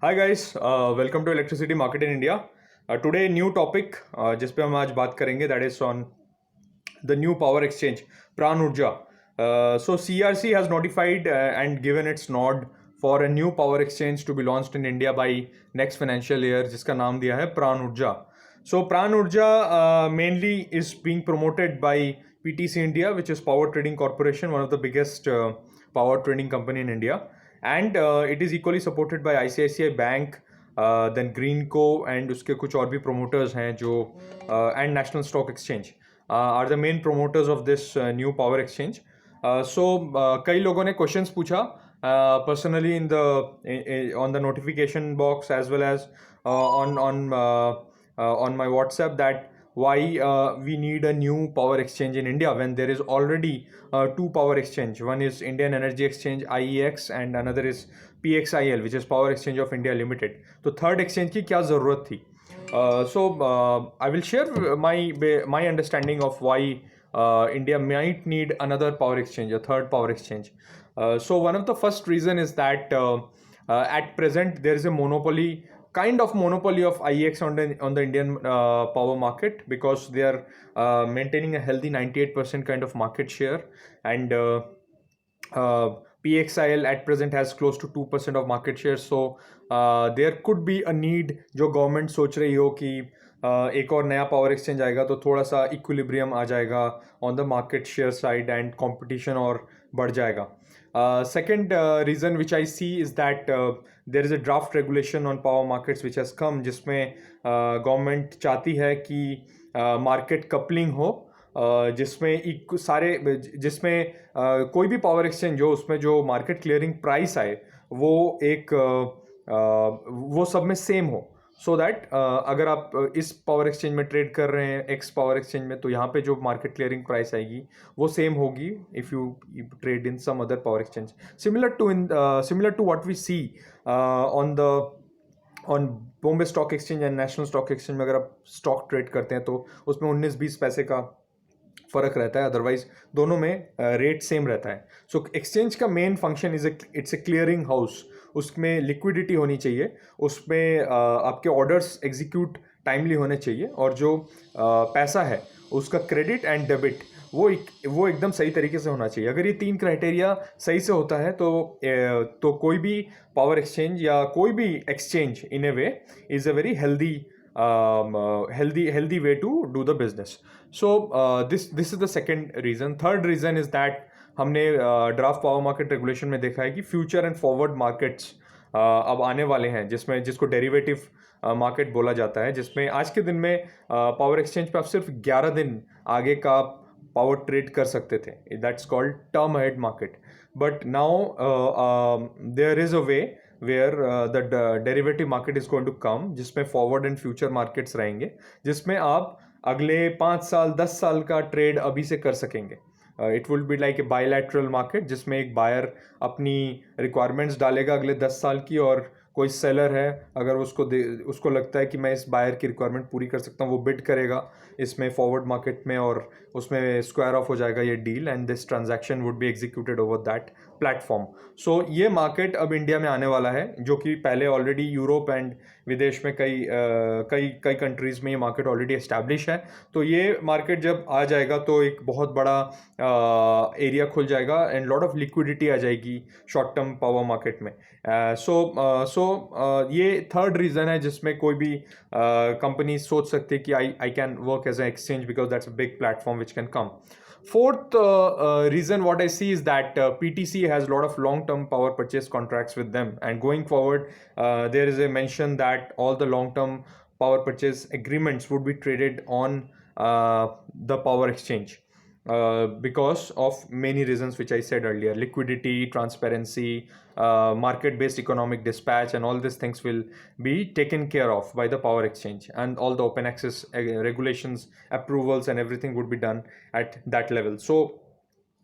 Hi guys, welcome to electricity market in India. Today new topic जिस पे हम आज बात करेंगे that is on the new power exchange, Pran Urja. So CRC has notified and given its nod for a new power exchange to be launched in India by next financial year, जिसका नाम दिया है Pran Urja. So Pran Urja mainly is being promoted by PTC India, which is Power Trading Corporation, one of the biggest power trading company in India, and it is equally supported by ICICI Bank, then Greenco, and उसके कुछ और भी promoters हैं जो and National Stock Exchange are the main promoters of this new power exchange. कई लोगों ने questions पूछा personally on the notification box as well as on my WhatsApp that why we need a new power exchange in India when there is already two power exchange. One is Indian Energy Exchange IEX and another is PXIL, which is Power Exchange of India Limited. तो third exchange की क्या ज़रूरत थी? I will share my understanding of why India might need another power exchange, a third power exchange. So one of the first reason is that at present there is a kind of monopoly of IEX on the Indian power market, because they are maintaining a healthy 98% kind of market share, and PXIL at present has close to 2% of market share. So there could be a need, जो government सोच रही हो कि एक और नया power exchange आएगा तो थोड़ा सा इक्विलिब्रियम आ जाएगा on the market share side and competition और बढ़ जाएगा. Second reason which I see is that there is a draft regulation on power markets which has come, जिसमें गवर्नमेंट चाहती है कि मार्केट कपलिंग हो, जिसमें कोई भी पावर एक्सचेंज हो उसमें जो मार्केट क्लियरिंग प्राइस आए वो वो सब में सेम हो, सो दैट अगर आप इस पावर एक्सचेंज में ट्रेड कर रहे हैं एक्स पावर एक्सचेंज में, तो यहाँ पे जो मार्केट क्लियरिंग प्राइस आएगी वो सेम होगी if you trade in some other power exchange, similar to what we see on Bombay Stock Exchange and National Stock Exchange में. अगर आप स्टॉक ट्रेड करते हैं तो उसमें 19-20 पैसे का फ़र्क रहता है, अदरवाइज दोनों में रेट सेम रहता है. सो एक्सचेंज का main function it's a clearing house. उसमें लिक्विडिटी होनी चाहिए, उसमें आपके ऑर्डर्स एग्जीक्यूट टाइमली होने चाहिए, और जो पैसा है उसका क्रेडिट एंड डेबिट वो एकदम सही तरीके से होना चाहिए. अगर ये तीन क्राइटेरिया सही से होता है तो कोई भी पावर एक्सचेंज या कोई भी exchange in A way is a very healthy way to do the business. So this is the second reason. Third reason is that हमने ड्राफ्ट पावर मार्केट रेगुलेशन में देखा है कि फ्यूचर एंड फॉरवर्ड मार्केट्स अब आने वाले हैं, जिसको डेरिवेटिव मार्केट बोला जाता है, जिसमें आज के दिन में पावर एक्सचेंज पे आप सिर्फ 11 दिन आगे का पावर ट्रेड कर सकते थे. That's called term ahead market. But now there is a way where the derivative market is going to come, जिसमें फॉरवर्ड एंड फ्यूचर मार्केट्स रहेंगे, जिसमें आप अगले 5 साल 10 साल का ट्रेड अभी से कर सकेंगे. It will be like a bilateral market, जिसमें एक बायर अपनी रिक्वायरमेंट्स डालेगा अगले 10 साल की, और कोई सेलर है अगर उसको लगता है कि मैं इस बायर की रिक्वायरमेंट पूरी कर सकता हूँ, वो बिड करेगा इसमें फॉरवर्ड मार्केट में, और उसमें स्क्वायर ऑफ हो जाएगा ये deal, and this transaction would be executed over that platform. So ये मार्केट अब इंडिया में आने वाला है, जो कि पहले ऑलरेडी यूरोप एंड विदेश में कई कंट्रीज़ में ये मार्केट ऑलरेडी एस्टैब्लिश है. तो ये मार्केट जब आ जाएगा तो एक बहुत बड़ा एरिया खुल जाएगा एंड लॉट ऑफ लिक्विडिटी आ जाएगी शॉर्ट टर्म पावर मार्केट में. ये थर्ड रीज़न है जिसमें कोई भी कंपनी सोच सकती है कि I can work as an exchange because that's a big platform which can come. Fourth reason what I see is that PTC has a lot of long-term power purchase contracts with them, and going forward there is a mention that all the long-term power purchase agreements would be traded on the power exchange because of many reasons which I said earlier: liquidity, transparency, market-based economic dispatch, and all these things will be taken care of by the power exchange, and all the open access regulations, approvals, and everything would be done at that level. So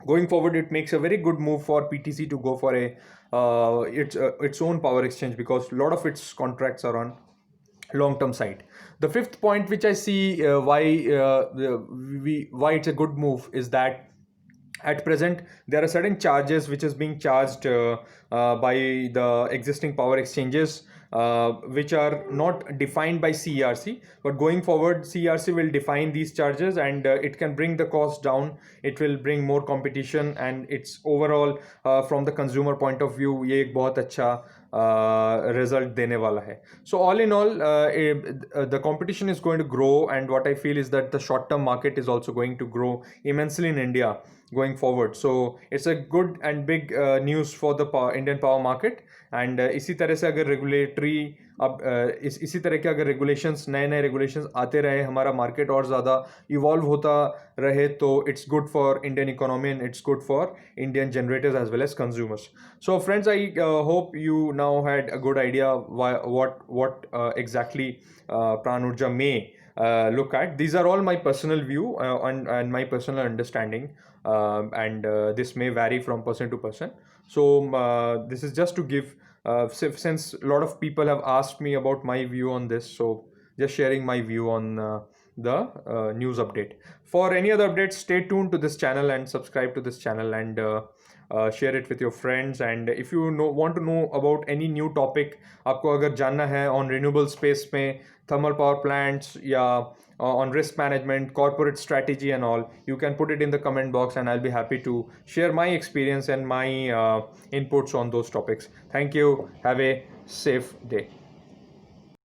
going forward, it makes a very good move for PTC to go for its own power exchange, because a lot of its contracts are on long-term side. The fifth point which I see why it's a good move is that at present there are certain charges which is being charged by the existing power exchanges which are not defined by CERC, but going forward CERC will define these charges, and it can bring the cost down. It will bring more competition, and it's overall from the consumer point of view ये एक बहुत अच्छा result देने वाला है. So all in all, the competition is going to grow, and what I feel is that the short term market is also going to grow immensely in India going forward. So it's a good and big news for the Indian power market. And इसी तरह से अगर regulatory अब इसी तरह के अगर regulations नए नए रेगुलेशंस आते रहे, हमारा मार्केट और ज़्यादा इवॉल्व होता रहे, तो it's good for Indian economy and it's good for Indian generators as well as consumers. So friends, I hope you now had a good idea what exactly Pran Urja may look at. These are all my personal view and my personal understanding, and this may vary from person to person. So this is just to give, since a lot of people have asked me about my view on this, so just sharing my view on the news update. For any other updates, stay tuned to this channel and subscribe to this channel, and share it with your friends. And if you want to know about any new topic, आपको अगर जानना है on renewable space में, thermal power plants, या on risk management, corporate strategy and all, you can put it in the comment box, and I'll be happy to share my experience and my inputs on those topics. Thank you. Have a safe day.